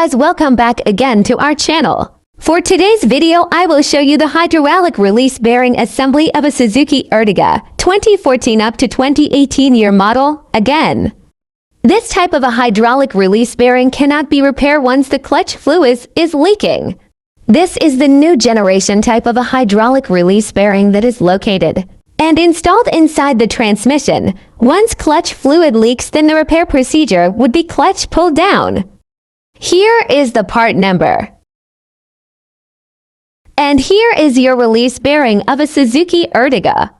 guys, welcome back again to our channel. For today's video, I will show you the hydraulic release bearing assembly of a Suzuki Ertiga 2014 up to 2018 year model, again. This type of a hydraulic release bearing cannot be repaired once the clutch fluid is leaking. This is the new generation type of a hydraulic release bearing that is located and installed inside the transmission. Once clutch fluid leaks, then the repair procedure would be clutch pulled down. Here is the part number. And here is your release bearing of a Suzuki Ertiga.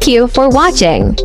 Thank you for watching.